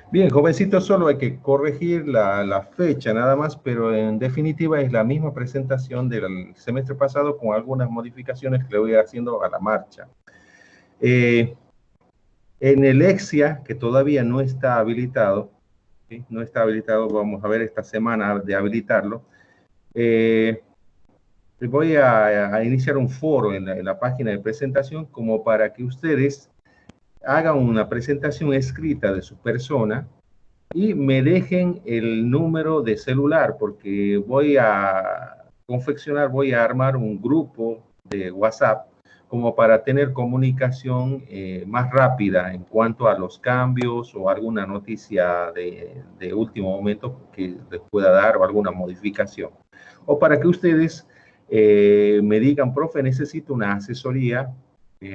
Bien, jovencito, solo hay que corregir la fecha nada más, pero en definitiva es la misma presentación del semestre pasado con algunas modificaciones que le voy haciendo a la marcha. Eh, en el EXIA, que todavía no está habilitado, ¿sí? No está habilitado, vamos a ver esta semana de habilitarlo. Voy a iniciar un foro en la página de presentación como para que ustedes hagan una presentación escrita de su persona y me dejen el número de celular, porque voy a confeccionar, voy a armar un grupo de WhatsApp como para tener comunicación más rápida en cuanto a los cambios o alguna noticia de último momento que les pueda dar o alguna modificación. O para que ustedes me digan, profe, necesito una asesoría,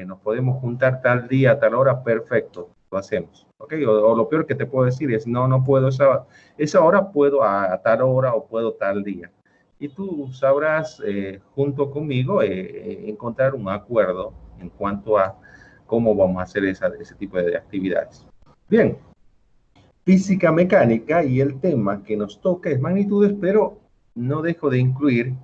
nos podemos juntar tal día, tal hora, perfecto, lo hacemos. ¿Ok? O lo peor que te puedo decir es, no, no puedo esa hora, puedo a tal hora o puedo tal día. Y tú sabrás, junto conmigo, encontrar un acuerdo en cuanto a cómo vamos a hacer ese tipo de actividades. Bien, física mecánica y el tema que nos toca es magnitudes, pero no dejo de incluir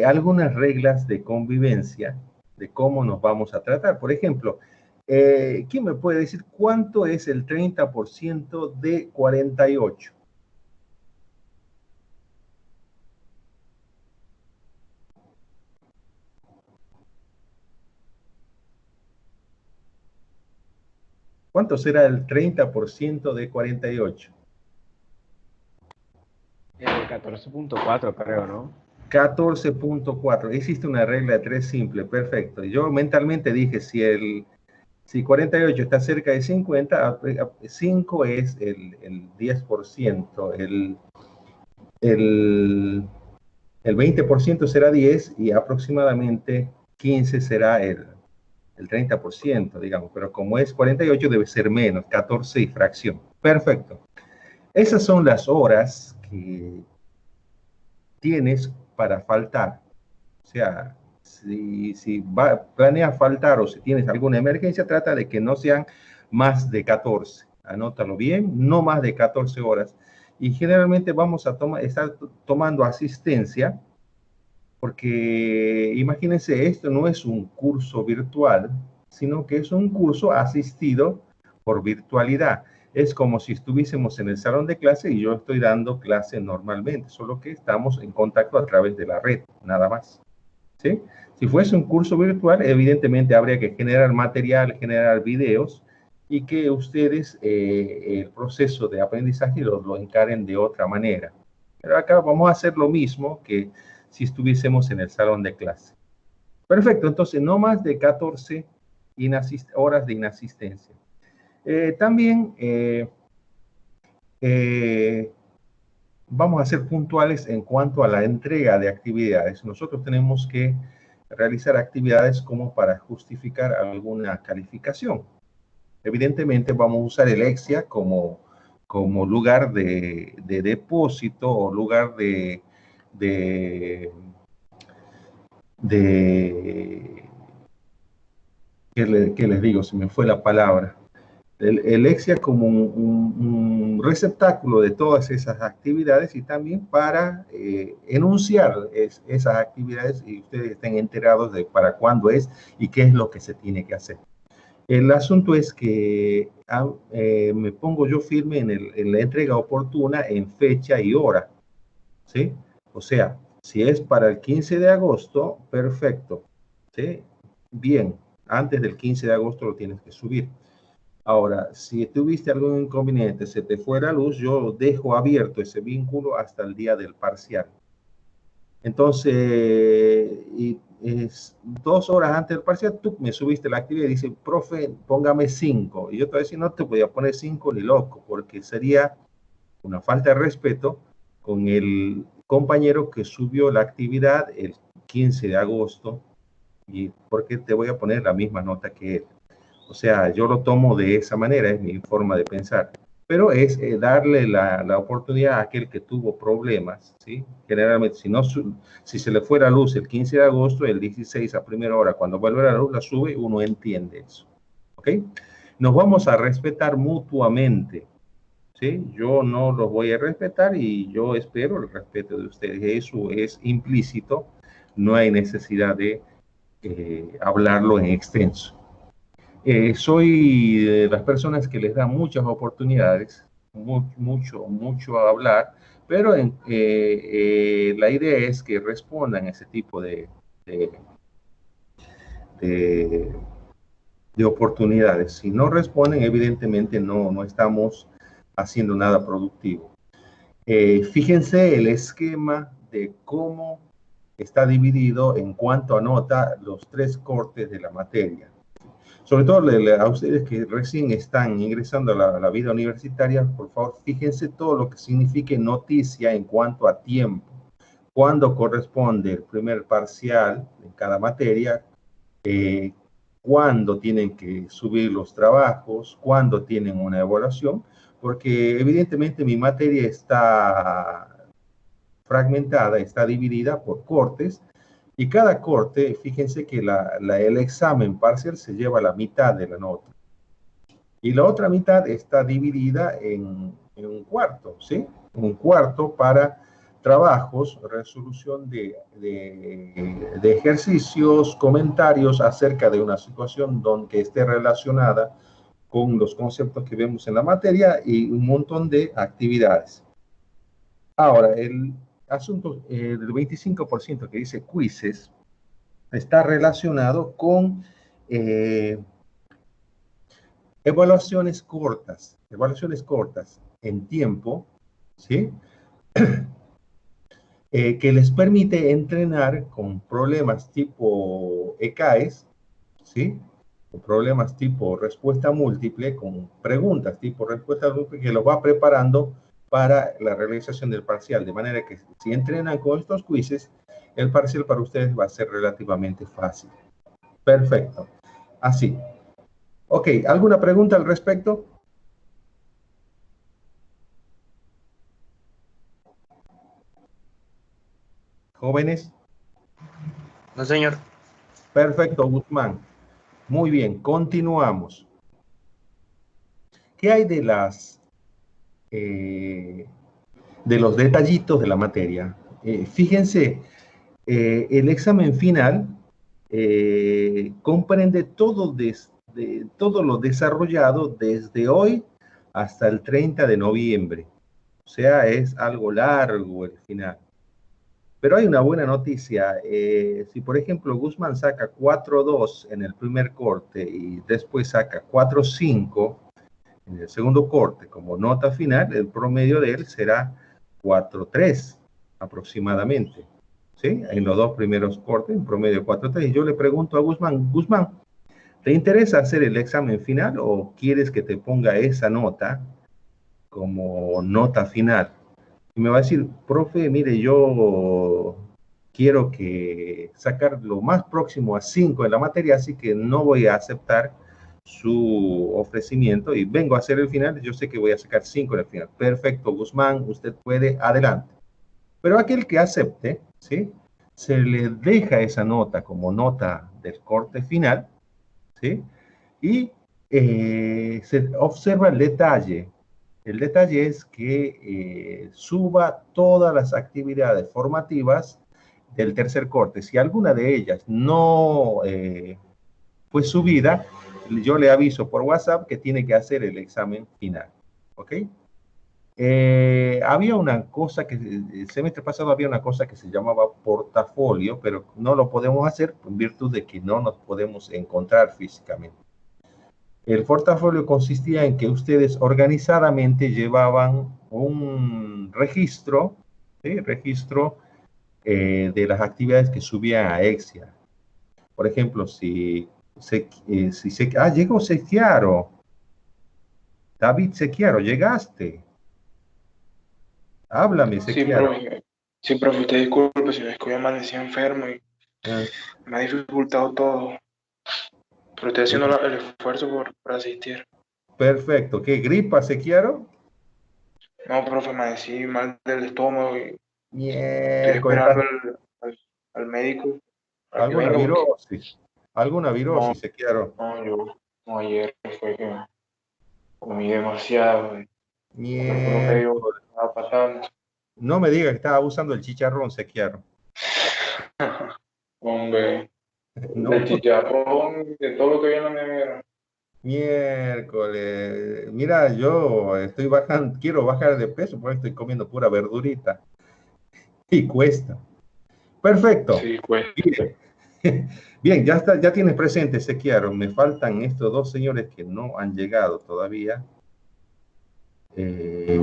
algunas reglas de convivencia de cómo nos vamos a tratar. Por ejemplo, ¿quién me puede decir cuánto es el 30% de 48? ¿Cuánto será el 30% de 48? 14.4 creo, ¿no? 14.4. Existe una regla de 3 simple, perfecto. Yo mentalmente dije, si 48 está cerca de 50, 5 es el 10%, el, el 20% será 10 y aproximadamente 15 será el 30%, digamos, pero como es 48 debe ser menos, 14 y fracción. Perfecto. Esas son las horas que tienes para faltar. O sea, si planeas faltar o si tienes alguna emergencia, trata de que no sean más de 14. Anótalo bien, no más de 14 horas. Y generalmente vamos a estar tomando asistencia, porque imagínense, esto no es un curso virtual, sino que es un curso asistido por virtualidad. Es como si estuviésemos en el salón de clase y yo estoy dando clase normalmente, solo que estamos en contacto a través de la red, nada más. ¿Sí? Si fuese un curso virtual, evidentemente habría que generar material, generar videos y que ustedes el proceso de aprendizaje lo encaren de otra manera. Pero acá vamos a hacer lo mismo que si estuviésemos en el salón de clase. Perfecto, entonces no más de 14 horas de inasistencia. También vamos a ser puntuales en cuanto a la entrega de actividades. Nosotros tenemos que realizar actividades como para justificar alguna calificación. Evidentemente vamos a usar el EXIA como lugar de depósito o lugar de ¿qué les digo? Se me fue la palabra. El EXIA como un receptáculo de todas esas actividades y también para enunciar esas actividades y ustedes estén enterados de para cuándo es y qué es lo que se tiene que hacer. El asunto es que me pongo yo firme en la entrega oportuna en fecha y hora, ¿sí? O sea, si es para el 15 de agosto, perfecto, ¿sí? Bien, antes del 15 de agosto lo tienes que subir. Ahora, si tuviste algún inconveniente, se te fue la luz, yo dejo abierto ese vínculo hasta el día del parcial. Entonces, es 2 horas antes del parcial, tú me subiste la actividad y dices, profe, póngame 5. Y yo te voy a decir, no te voy a poner 5 ni loco, porque sería una falta de respeto con el compañero que subió la actividad el 15 de agosto y porque te voy a poner la misma nota que él. O sea, yo lo tomo de esa manera, es mi forma de pensar. Pero es darle la oportunidad a aquel que tuvo problemas, ¿sí? Generalmente, si se le fue la luz el 15 de agosto, el 16 a primera hora, cuando vuelve la luz, la sube, uno entiende eso. ¿Ok? Nos vamos a respetar mutuamente. ¿sí? Yo no los voy a respetar y yo espero el respeto de ustedes. Eso es implícito, no hay necesidad de hablarlo en extenso. Soy de las personas que les dan muchas oportunidades, mucho a hablar, pero la idea es que respondan a ese tipo de, de, de oportunidades. Si no responden, evidentemente no estamos haciendo nada productivo. Fíjense el esquema de cómo está dividido en cuanto anota los 3 cortes de la materia. Sobre todo a ustedes que recién están ingresando a la vida universitaria, por favor, fíjense todo lo que signifique noticia en cuanto a tiempo. Cuándo corresponde el primer parcial en cada materia, cuándo tienen que subir los trabajos, cuándo tienen una evaluación, porque evidentemente mi materia está fragmentada, está dividida por cortes, y cada corte, fíjense que el examen parcial se lleva la mitad de la nota. Y la otra mitad está dividida en un cuarto, ¿sí? Un cuarto para trabajos, resolución de ejercicios, comentarios acerca de una situación que esté relacionada con los conceptos que vemos en la materia y un montón de actividades. Ahora, el asunto del 25% que dice quizzes está relacionado con evaluaciones cortas en tiempo, ¿sí? Que les permite entrenar con problemas tipo ECAES, ¿sí? Con problemas tipo respuesta múltiple, con preguntas tipo respuesta múltiple, que los va preparando para la realización del parcial. De manera que si entrenan con estos quizzes, el parcial para ustedes va a ser relativamente fácil. Perfecto. Así. Ok, ¿alguna pregunta al respecto? Jóvenes. No, señor. Perfecto, Guzmán. Muy bien, continuamos. ¿Qué hay de los detallitos de la materia? Fíjense, el examen final comprende todo lo desarrollado desde hoy hasta el 30 de noviembre. O sea, es algo largo el final. Pero hay una buena noticia. Si, por ejemplo, Guzmán saca 4.2 en el primer corte y después saca 4.5 en el segundo corte como nota final, el promedio de él será 4.3 aproximadamente. ¿Sí? En los dos primeros cortes, en promedio 4.3. Y yo le pregunto a Guzmán, Guzmán, ¿te interesa hacer el examen final o quieres que te ponga esa nota como nota final? Y me va a decir, profe, mire, yo quiero que sacar lo más próximo a 5 en la materia, así que no voy a aceptar su ofrecimiento y vengo a hacer el final. Yo sé que voy a sacar 5 en el final. Perfecto, Guzmán, usted puede, adelante. Pero aquel que acepte, ¿sí? Se le deja esa nota como nota del corte final, ¿sí? Y se observa el detalle. El detalle es que suba todas las actividades formativas del tercer corte. Si alguna de ellas no fue subida, yo le aviso por WhatsApp que tiene que hacer el examen final. ¿Ok? Había una cosa que, el semestre pasado había una cosa que se llamaba portafolio, pero no lo podemos hacer en virtud de que no nos podemos encontrar físicamente. El portafolio consistía en que ustedes organizadamente llevaban un registro, ¿sí? Registro de las actividades que subían a Exia. Por ejemplo, llegó Sequiaro. David Sequiaro, llegaste. Háblame, Sequiaro. Sí, profe, usted disculpe si es que hoy amanecí enfermo y me ha dificultado todo, pero estoy haciendo el esfuerzo por asistir. Perfecto. ¿Qué gripa, Sequiaro? No, profe, amanecí mal del estómago y estoy Miércoles, esperando al médico a que ¿alguna venga porque virosis? ¿Alguna virosis, Sequiaro? no, yo no, ayer fue que comí demasiado. Pero por lo que digo, Miércoles. estaba pasando. No me diga que estaba usando el chicharrón, Sequiaro. Hombre, No, de chicharrón, de todo lo que viene en la nevera. miércoles. Mira, yo estoy bajando, quiero bajar de peso porque estoy comiendo pura verdurita y cuesta. Perfecto. Sí, pues. Bien, bien, ya está, ya tienes presente, Sequiaro. Me faltan estos dos señores que no han llegado todavía.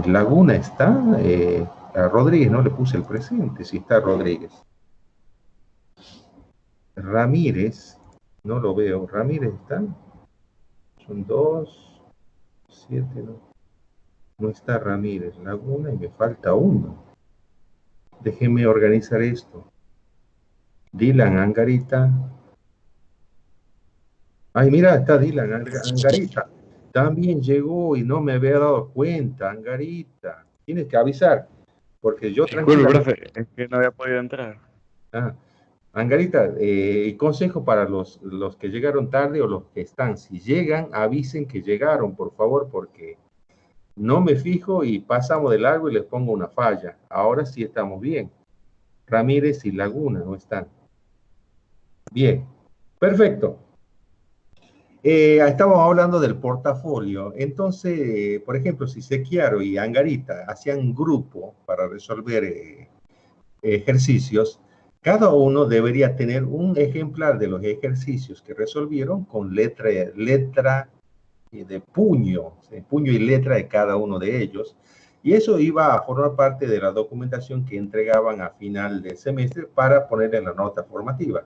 Laguna está, a Rodríguez no le puse el presente, si está Rodríguez. Ramírez, no lo veo. Ramírez está. Son 2, 7, no. No está Ramírez. Laguna y me falta uno. Déjeme organizar esto. Dylan Angarita. Ay, mira, está Dylan Angarita. También llegó y no me había dado cuenta, Angarita. Tienes que avisar, porque yo Disculpe, tranquilamente... profe, es que no había podido entrar. Ah, Angarita, consejo para los que llegaron tarde o los que están. Si llegan, avisen que llegaron, por favor, porque no me fijo y pasamos de largo y les pongo una falla. Ahora sí estamos bien. Ramírez y Laguna no están. Bien, perfecto. Estábamos hablando del portafolio. Entonces, por ejemplo, si Sequiaro y Angarita hacían un grupo para resolver ejercicios, cada uno debería tener un ejemplar de los ejercicios que resolvieron con letra de puño, puño y letra de cada uno de ellos. Y eso iba a formar parte de la documentación que entregaban a final del semestre para poner en la nota formativa.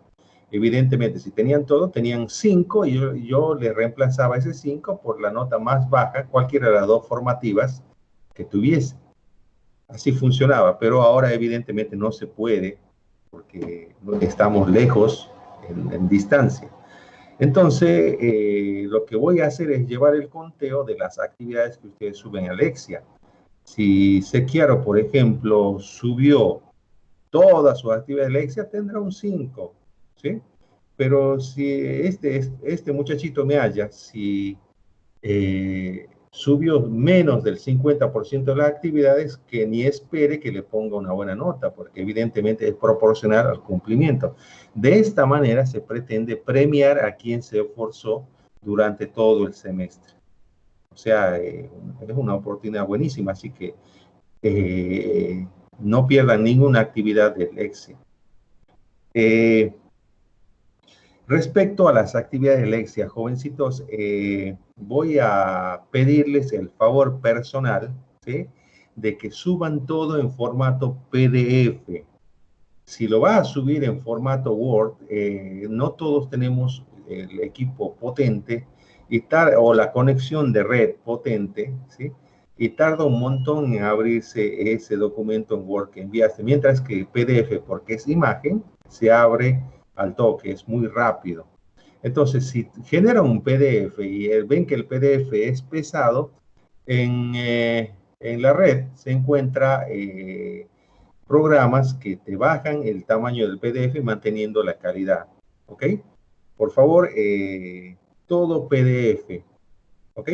Evidentemente, si tenían todo, tenían 5 y yo le reemplazaba ese 5 por la nota más baja, cualquiera de las dos formativas que tuviese. Así funcionaba, pero ahora evidentemente no se puede porque estamos lejos en distancia. Entonces, lo que voy a hacer es llevar el conteo de las actividades que ustedes suben a Lexia. Si Sequiaro, por ejemplo, subió todas sus actividades de Lexia, tendrá un 5, ¿sí? Pero si este muchachito me halla, si subió menos del 50% de las actividades, que ni espere que le ponga una buena nota, porque evidentemente es proporcional al cumplimiento. De esta manera se pretende premiar a quien se esforzó durante todo el semestre. O sea, es una oportunidad buenísima, así que no pierdan ninguna actividad del éxito. Respecto a las actividades de Lexia, jovencitos, voy a pedirles el favor personal, ¿sí?, de que suban todo en formato PDF. Si lo va a subir en formato Word, no todos tenemos el equipo potente o la conexión de red potente, ¿sí?, y tarda un montón en abrirse ese documento en Word que enviaste, mientras que PDF, porque es imagen, se abre al toque, es muy rápido. Entonces, si generan un PDF y ven que el PDF es pesado, en la red se encuentra programas que te bajan el tamaño del PDF manteniendo la calidad. ¿Ok? Por favor, todo PDF. ¿Ok?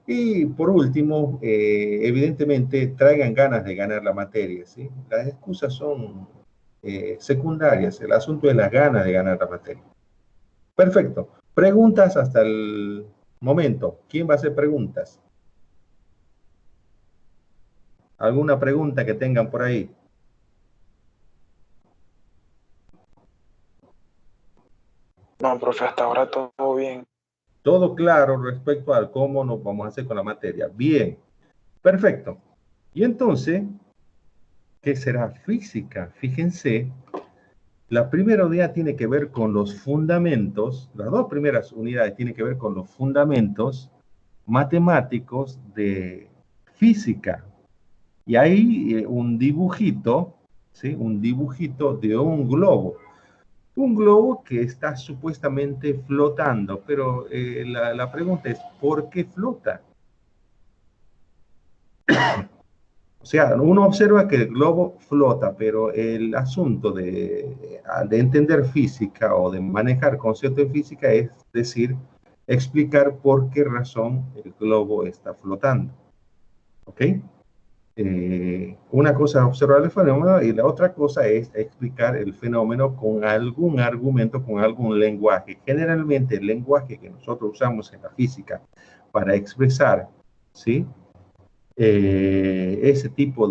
Y por último, evidentemente, traigan ganas de ganar la materia, ¿sí? Las excusas son secundarias. El asunto es las ganas de ganar la materia. Perfecto. Preguntas hasta el momento. ¿Quién va a hacer preguntas? ¿Alguna pregunta que tengan por ahí? No, profe, hasta ahora todo bien. Todo claro respecto a cómo nos vamos a hacer con la materia. Bien. Perfecto. Y entonces, ¿qué será física? Fíjense, la primera unidad tiene que ver con los fundamentos, las dos primeras unidades tienen que ver con los fundamentos matemáticos de física. Y hay un dibujito, ¿sí?, un dibujito de un globo. Un globo que está supuestamente flotando, pero la pregunta es, ¿por qué flota? O sea, uno observa que el globo flota, pero el asunto de entender física o de manejar conceptos de física es decir, explicar por qué razón el globo está flotando. ¿Ok? Una cosa es observar el fenómeno y la otra cosa es explicar el fenómeno con algún argumento, con algún lenguaje. Generalmente el lenguaje que nosotros usamos en la física para expresar, ¿sí? Ese tipo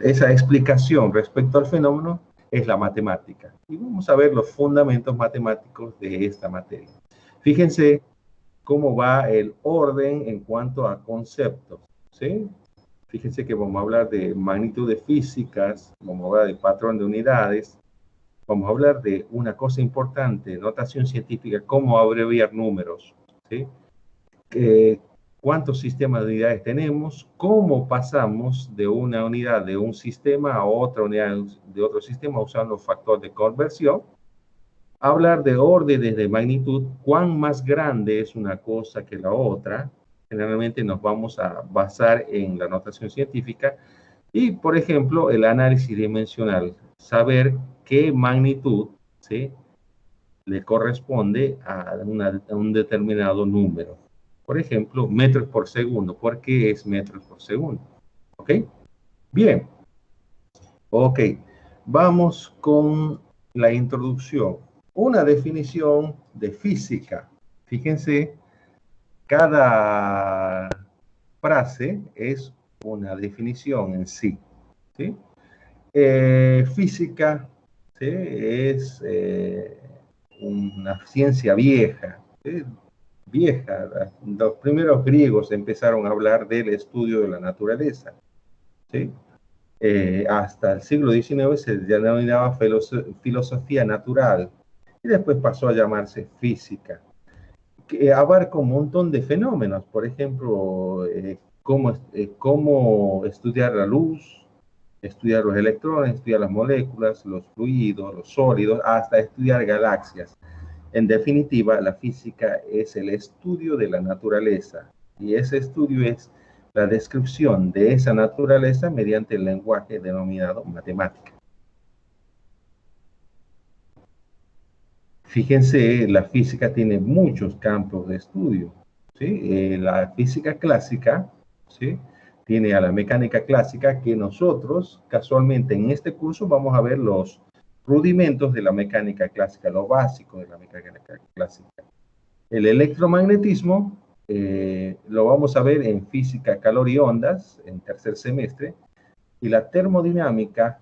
esa explicación respecto al fenómeno es la matemática. Y vamos a ver los fundamentos matemáticos de esta materia. Fíjense cómo va el orden en cuanto a conceptos, ¿sí? Fíjense que vamos a hablar de magnitudes físicas, vamos a hablar de patrón de unidades, vamos a hablar de una cosa importante, notación científica, cómo abreviar números, ¿sí? Cuántos sistemas de unidades tenemos, cómo pasamos de una unidad de un sistema a otra unidad de otro sistema usando factor de conversión, hablar de órdenes de magnitud, cuán más grande es una cosa que la otra. Generalmente nos vamos a basar en la notación científica y, por ejemplo, el análisis dimensional, saber qué magnitud, ¿sí?, le corresponde a un determinado número. Por ejemplo, metros por segundo. ¿Por qué es metros por segundo? ¿Ok? Bien. Ok. Vamos con la introducción. Una definición de física. Fíjense, cada frase es una definición en sí. ¿Sí? Física, ¿sí?, es una ciencia vieja. ¿Sí? Vieja. Los primeros griegos empezaron a hablar del estudio de la naturaleza. ¿Sí? Hasta el siglo XIX se denominaba filosofía natural y después pasó a llamarse física, que abarca un montón de fenómenos, por ejemplo, cómo estudiar la luz, estudiar los electrones, estudiar las moléculas, los fluidos, los sólidos, hasta estudiar galaxias. En definitiva, la física es el estudio de la naturaleza y ese estudio es la descripción de esa naturaleza mediante el lenguaje denominado matemática. Fíjense, la física tiene muchos campos de estudio, ¿sí? La física clásica, ¿sí?, tiene a la mecánica clásica, que nosotros casualmente en este curso vamos a ver los rudimentos de la mecánica clásica, lo básico de la mecánica clásica. El electromagnetismo lo vamos a ver en física, calor y ondas, en tercer semestre, y la termodinámica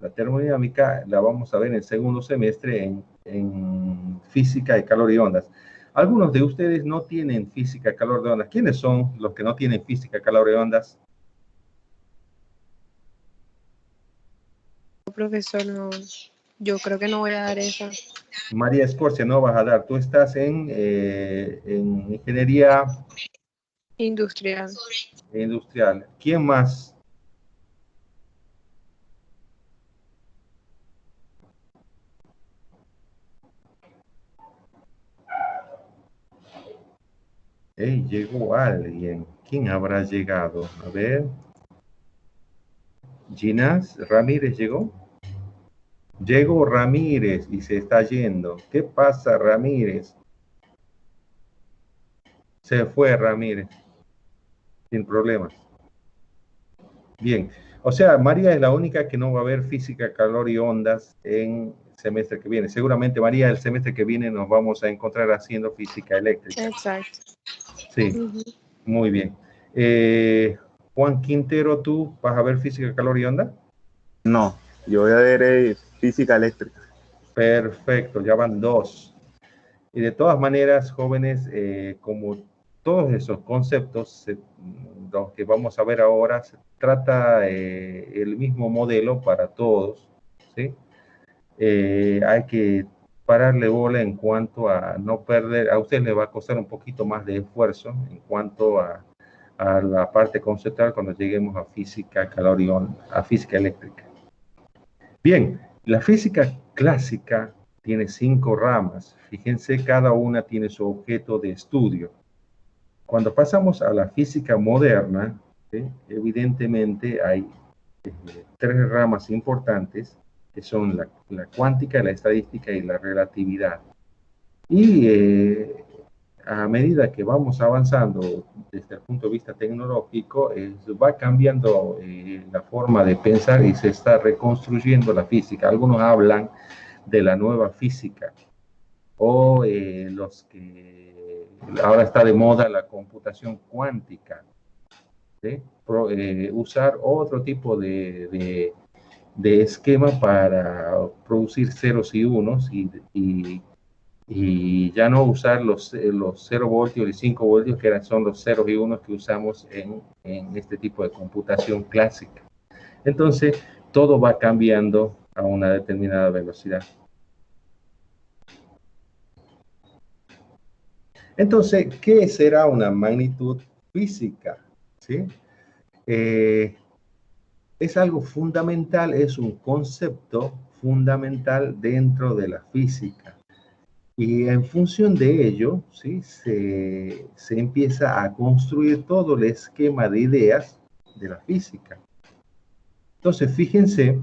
la vamos a ver en el segundo semestre en física de calor y ondas. Algunos de ustedes no tienen física, calor de ondas. ¿Quiénes son los que no tienen física, calor y ondas? Profesor, no, yo creo que no voy a dar esa. María Escorcia, no vas a dar. Tú estás en ingeniería Industrial. industrial. ¿Quién más? Hey, llegó alguien. ¿Quién habrá llegado? A ver. Ginás Ramírez llegó. Llegó Ramírez y se está yendo. ¿Qué pasa, Ramírez? Se fue Ramírez. Sin problemas. Bien. O sea, María es la única que no va a ver física, calor y ondas en el semestre que viene. Seguramente, María, el semestre que viene nos vamos a encontrar haciendo física eléctrica. Exacto. Sí, muy bien. Juan Quintero, ¿tú vas a ver física, calor y onda? No, yo voy a ver física eléctrica. Perfecto, ya van dos. Y de todas maneras, jóvenes, como todos esos conceptos, los que vamos a ver ahora, se trata el mismo modelo para todos, ¿sí? Hay que pararle bola en cuanto a no perder, a usted le va a costar un poquito más de esfuerzo en cuanto a la parte conceptual cuando lleguemos a física, calor y onda, a física eléctrica. Bien, la física clásica tiene 5 ramas. Fíjense, cada una tiene su objeto de estudio. Cuando pasamos a la física moderna, ¿sí?, evidentemente hay 3 ramas importantes, que son la cuántica, la estadística y la relatividad. Y a medida que vamos avanzando desde el punto de vista tecnológico, va cambiando la forma de pensar y se está reconstruyendo la física. Algunos hablan de la nueva física o los que ahora está de moda la computación cuántica, ¿sí? Usar otro tipo de esquema para producir ceros y unos y ya no usar los 0 voltios y 5 voltios que son los ceros y unos que usamos en este tipo de computación clásica. Entonces, todo va cambiando a una determinada velocidad. Entonces, ¿qué será una magnitud física? ¿Sí? Es algo fundamental, es un concepto fundamental dentro de la física. Y en función de ello, ¿sí? se empieza a construir todo el esquema de ideas de la física. Entonces, fíjense,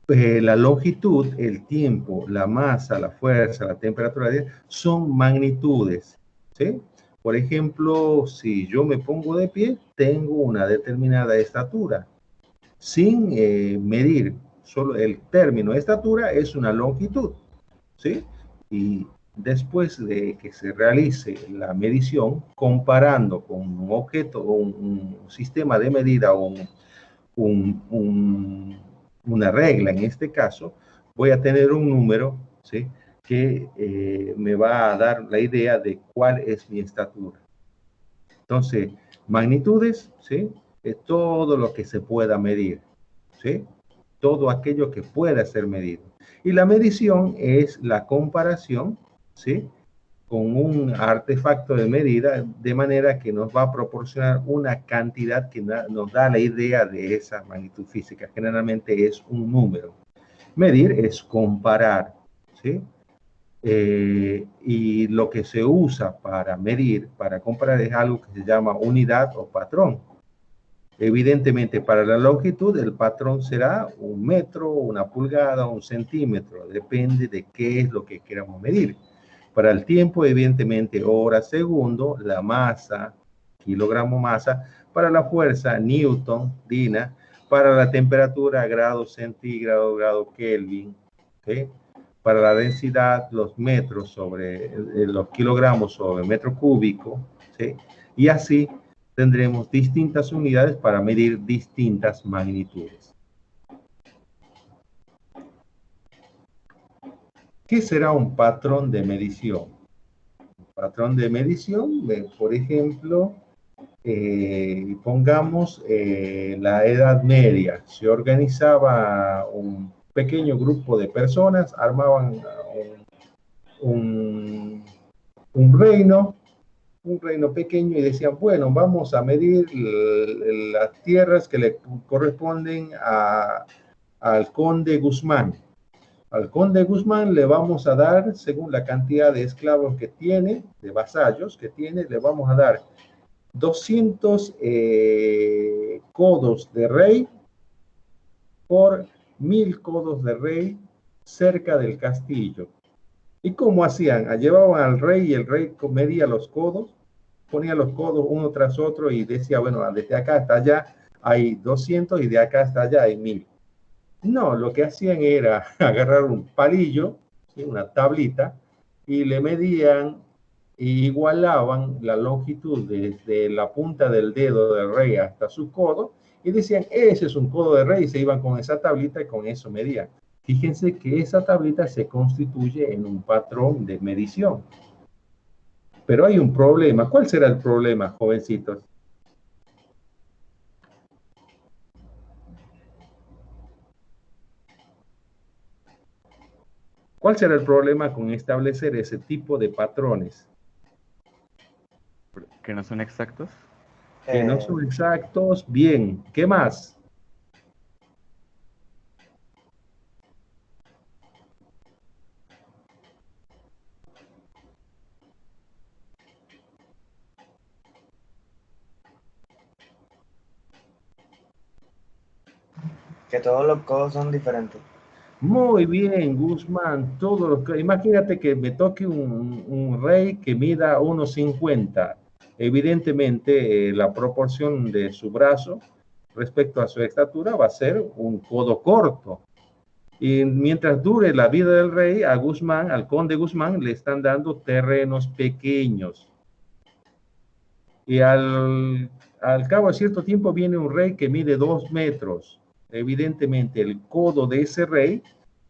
la longitud, el tiempo, la masa, la fuerza, la temperatura son magnitudes, ¿sí? Por ejemplo, si yo me pongo de pie, tengo una determinada estatura. Sin medir, solo el término estatura es una longitud, ¿sí? Y después de que se realice la medición, comparando con un objeto o un sistema de medida o una regla, en este caso, voy a tener un número, ¿sí? Que me va a dar la idea de cuál es mi estatura. Entonces, magnitudes, ¿sí? Es todo lo que se pueda medir, ¿sí? Todo aquello que pueda ser medido. Y la medición es la comparación, ¿sí? Con un artefacto de medida, de manera que nos va a proporcionar una cantidad que nos da la idea de esa magnitud física. Generalmente es un número. Medir es comparar, ¿sí? Y lo que se usa para medir, para comparar, es algo que se llama unidad o patrón. Evidentemente, para la longitud, el patrón será un metro, una pulgada, un centímetro. Depende de qué es lo que queramos medir. Para el tiempo, evidentemente, hora, segundo, la masa, kilogramo masa. Para la fuerza, newton, dina. Para la temperatura, grado centígrado, grado Kelvin. ¿Okay? Para la densidad, los metros sobre los kilogramos sobre metro cúbico. ¿Sí? Y así tendremos distintas unidades para medir distintas magnitudes. ¿Qué será un patrón de medición? Un patrón de medición, por ejemplo, pongamos la Edad Media. Se organizaba un pequeño grupo de personas, armaban un reino pequeño y decían, bueno, vamos a medir las tierras que le corresponden al conde Guzmán. Al conde Guzmán le vamos a dar, según la cantidad de esclavos que tiene, de vasallos que tiene, le vamos a dar 200 codos de rey por 1000 codos de rey cerca del castillo. ¿Y cómo hacían? Llevaban al rey y el rey medía los codos, ponía los codos uno tras otro y decía, bueno, desde acá hasta allá hay 200 y de acá hasta allá hay 1000. No, lo que hacían era agarrar un palillo, ¿sí? Una tablita, y le medían y igualaban la longitud desde la punta del dedo del rey hasta su codo y decían, ese es un codo de rey, y se iban con esa tablita y con eso medían. Fíjense que esa tablita se constituye en un patrón de medición. Pero hay un problema. ¿Cuál será el problema, jovencitos? ¿Cuál será el problema con establecer ese tipo de patrones? ¿Que no son exactos? Que no son exactos. Bien, ¿qué más? Que todos los codos son diferentes. Muy bien, Guzmán. Imagínate que me toque un rey que mida 1,50. Evidentemente, la proporción de su brazo respecto a su estatura va a ser un codo corto. Y mientras dure la vida del rey, a Guzmán, al conde Guzmán, le están dando terrenos pequeños. Y al cabo de cierto tiempo viene un rey que mide 2 metros. Evidentemente, el codo de ese rey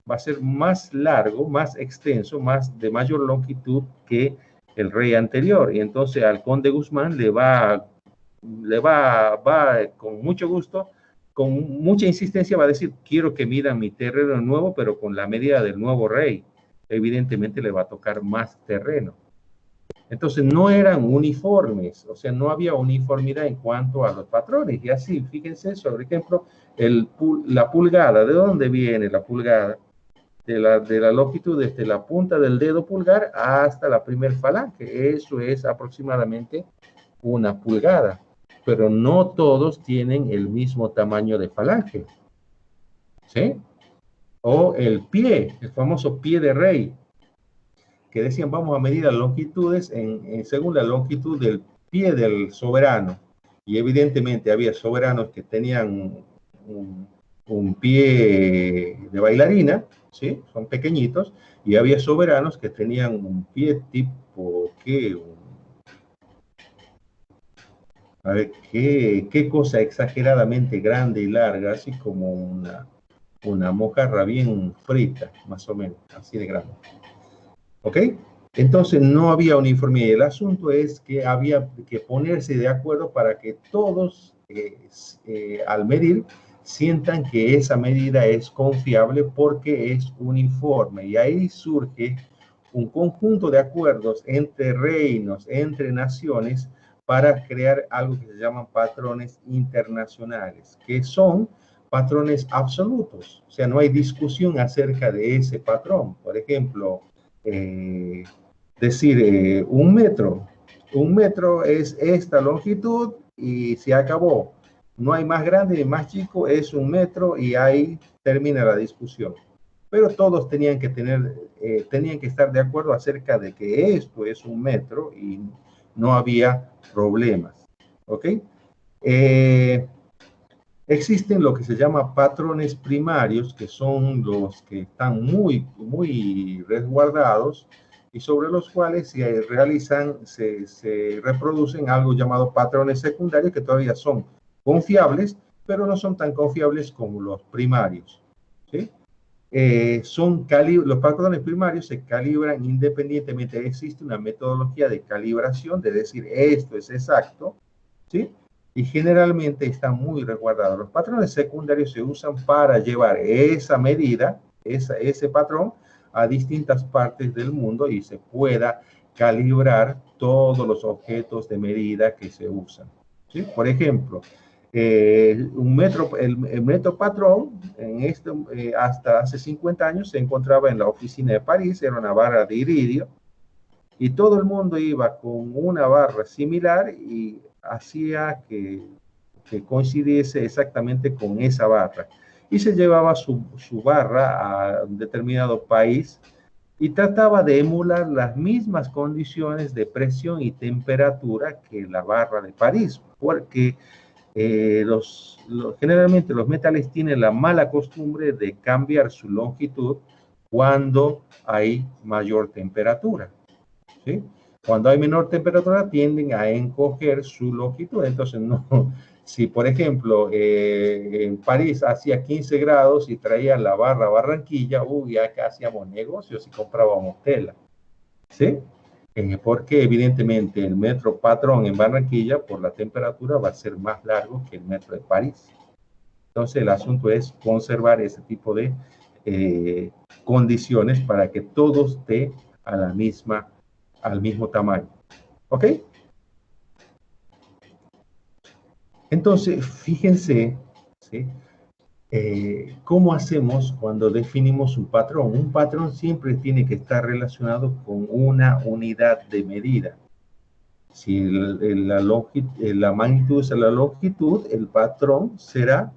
va a ser más largo, más extenso, de mayor longitud que el rey anterior. Y entonces al conde Guzmán va con mucho gusto, con mucha insistencia, va a decir, quiero que midan mi terreno nuevo, pero con la medida del nuevo rey. Evidentemente le va a tocar más terreno. Entonces no eran uniformes, o sea, no había uniformidad en cuanto a los patrones. Y así, fíjense, por ejemplo, la pulgada. ¿De dónde viene la pulgada? De la longitud desde la punta del dedo pulgar hasta la primer falange. Eso es aproximadamente una pulgada. Pero no todos tienen el mismo tamaño de falange. ¿Sí? O el pie, el famoso pie de rey, que decían vamos a medir las longitudes según la longitud del pie del soberano. Y evidentemente había soberanos que tenían un pie de bailarina, ¿sí? Son pequeñitos, y había soberanos que tenían un pie tipo, a ver, qué cosa exageradamente grande y larga, así como una mojarra bien frita, más o menos, así de grande. ¿Ok? Entonces no había uniformidad. El asunto es que había que ponerse de acuerdo para que todos al medir sientan que esa medida es confiable porque es uniforme. Y ahí surge un conjunto de acuerdos entre reinos, entre naciones, para crear algo que se llaman patrones internacionales, que son patrones absolutos. O sea, no hay discusión acerca de ese patrón. Por ejemplo, decir un metro es esta longitud y se acabó. No hay más grande ni más chico, es 1 metro y ahí termina la discusión. Pero todos tenían que estar de acuerdo acerca de que esto es 1 metro y no había problemas. ¿Ok? Existen lo que se llama patrones primarios, que son los que están muy, muy resguardados y sobre los cuales se reproducen algo llamado patrones secundarios, que todavía son confiables, pero no son tan confiables como los primarios. ¿Sí? Los patrones primarios se calibran independientemente. Existe una metodología de calibración, de decir esto es exacto, ¿sí? Y generalmente están muy resguardados. Los patrones secundarios se usan para llevar esa medida, ese patrón, a distintas partes del mundo y se pueda calibrar todos los objetos de medida que se usan. ¿Sí? Por ejemplo, el metro patrón, hasta hace 50 años se encontraba en la oficina de París, era una barra de iridio, y todo el mundo iba con una barra similar y hacía que coincidiese exactamente con esa barra. Y se llevaba su barra a un determinado país y trataba de emular las mismas condiciones de presión y temperatura que la barra de París, porque generalmente los metales tienen la mala costumbre de cambiar su longitud cuando hay mayor temperatura. ¿Sí? Cuando hay menor temperatura tienden a encoger su longitud. Entonces, si por ejemplo en París hacía 15 grados y traían la barra a Barranquilla, acá hacíamos negocios y comprábamos tela. ¿Sí? Porque evidentemente el metro patrón en Barranquilla por la temperatura va a ser más largo que el metro de París. Entonces el asunto es conservar ese tipo de condiciones para que todo esté al mismo tamaño. ¿Ok? Entonces, fíjense, ¿sí? ¿Cómo hacemos cuando definimos un patrón? Un patrón siempre tiene que estar relacionado con una unidad de medida. Si la magnitud es la longitud, el patrón será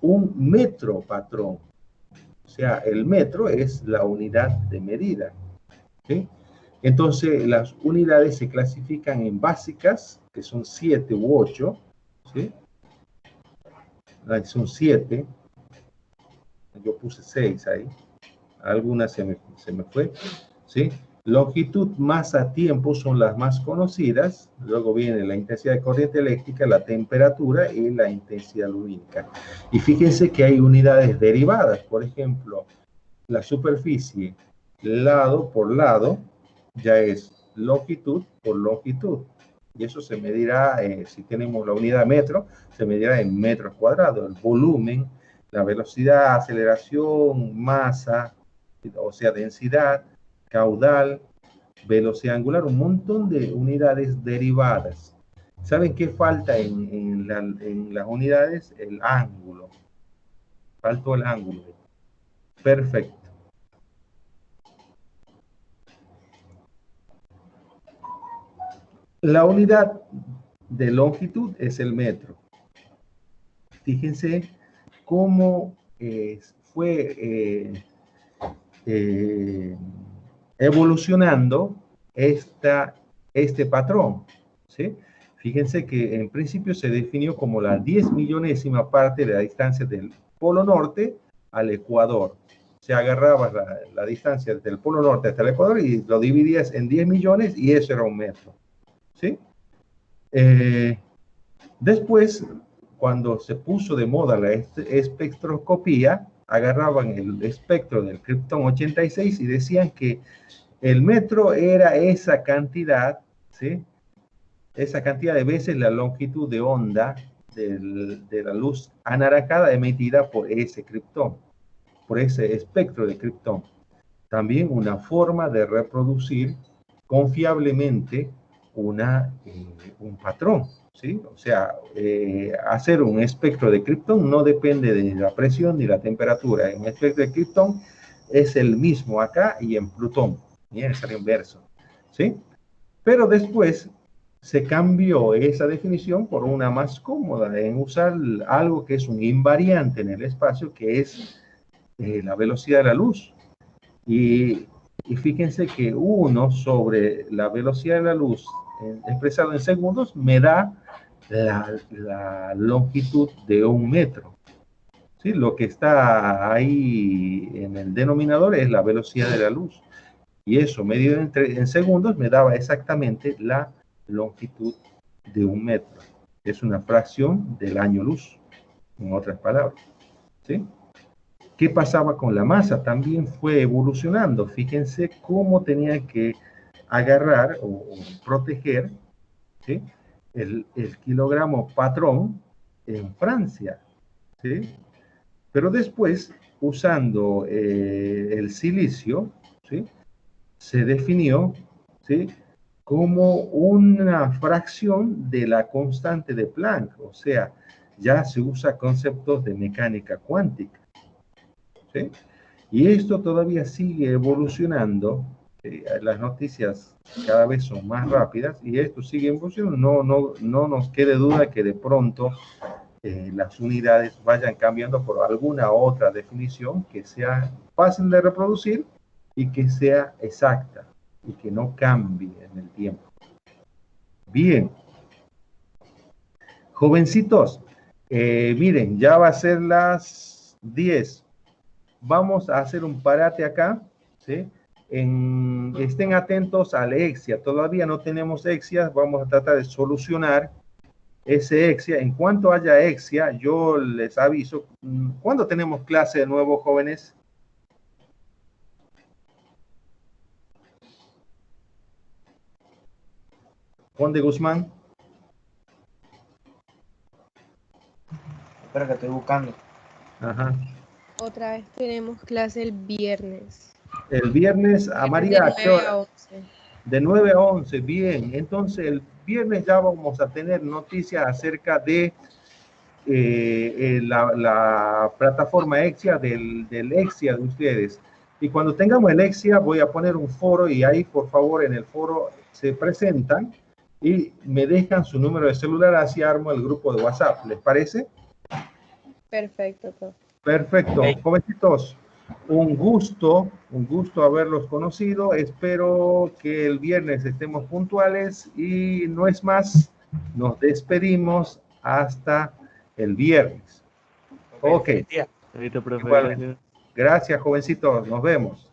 un metro patrón. O sea, el metro es la unidad de medida, ¿sí? Entonces, las unidades se clasifican en básicas, que son 7 u 8, ¿sí? Son 7. Yo puse 6 ahí. Algunas se me fue, ¿sí? Longitud, masa, tiempo son las más conocidas. Luego viene la intensidad de corriente eléctrica, la temperatura y la intensidad lumínica. Y fíjense que hay unidades derivadas. Por ejemplo, la superficie lado por lado ya es longitud por longitud. Y eso se medirá, si tenemos la unidad metro, se medirá en metros cuadrados. El volumen, la velocidad, aceleración, masa, o sea, densidad, caudal, velocidad angular, un montón de unidades derivadas. ¿Saben qué falta en las unidades? El ángulo. Faltó el ángulo. Perfecto. La unidad de longitud es el metro. Fíjense cómo fue evolucionando este patrón, ¿sí? Fíjense que en principio se definió como la 10 millonésima parte de la distancia del polo norte al ecuador. Se agarraba la distancia del polo norte hasta el ecuador y lo dividías en 10 millones y eso era un metro, ¿sí? Después, cuando se puso de moda la espectroscopía, agarraban el espectro del Krypton 86 y decían que el metro era esa cantidad, ¿sí? Esa cantidad de veces la longitud de onda de la luz anaranjada emitida por ese Krypton, por ese espectro de Krypton. También una forma de reproducir confiablemente un patrón, ¿sí? O sea, hacer un espectro de Krypton no depende de la presión ni la temperatura. Un espectro de Krypton es el mismo acá y en Plutón, y es el inverso, ¿sí? Pero después se cambió esa definición por una más cómoda en usar algo que es un invariante en el espacio, que es la velocidad de la luz. Y fíjense que 1 sobre la velocidad de la luz expresado en segundos me da la longitud de 1 metro. ¿Sí? Lo que está ahí en el denominador es la velocidad de la luz. Y eso medido en segundos me daba exactamente la longitud de 1 metro. Es una fracción del año luz, en otras palabras, ¿sí? ¿Qué pasaba con la masa? También fue evolucionando. Fíjense cómo tenía que agarrar o proteger, ¿sí? el kilogramo patrón en Francia, ¿sí? Pero después, usando el silicio, ¿sí? Se definió, ¿sí? Como una fracción de la constante de Planck. O sea, ya se usa conceptos de mecánica cuántica, ¿sí? Y esto todavía sigue evolucionando. Las noticias cada vez son más rápidas y esto sigue evolucionando. No nos quede duda que de pronto las unidades vayan cambiando por alguna otra definición que sea fácil de reproducir y que sea exacta y que no cambie en el tiempo. Bien. Jovencitos, miren, ya va a ser las 10. Vamos a hacer un parate acá, ¿sí? Estén atentos al EXIA. Todavía no tenemos EXIA. Vamos a tratar de solucionar ese EXIA. En cuanto haya EXIA, yo les aviso. ¿Cuándo tenemos clase de nuevo, jóvenes? Juan de Guzmán. Espera que estoy buscando. Ajá. Otra vez tenemos clase el viernes. El viernes, a María, ¿a qué De 9 hora? a 11. De 9 a 11, bien. Entonces, el viernes ya vamos a tener noticias acerca de la plataforma EXIA, del EXIA de ustedes. Y cuando tengamos el EXIA, voy a poner un foro y ahí, por favor, en el foro se presentan y me dejan su número de celular, así armo el grupo de WhatsApp. ¿Les parece? Perfecto, profe. Perfecto. Hey. Jovencitos, un gusto haberlos conocido. Espero que el viernes estemos puntuales y no es más, nos despedimos hasta el viernes. Ok. Feliz día. Ahorita, profe, Igualmente. gracias. Gracias, jovencitos. Nos vemos.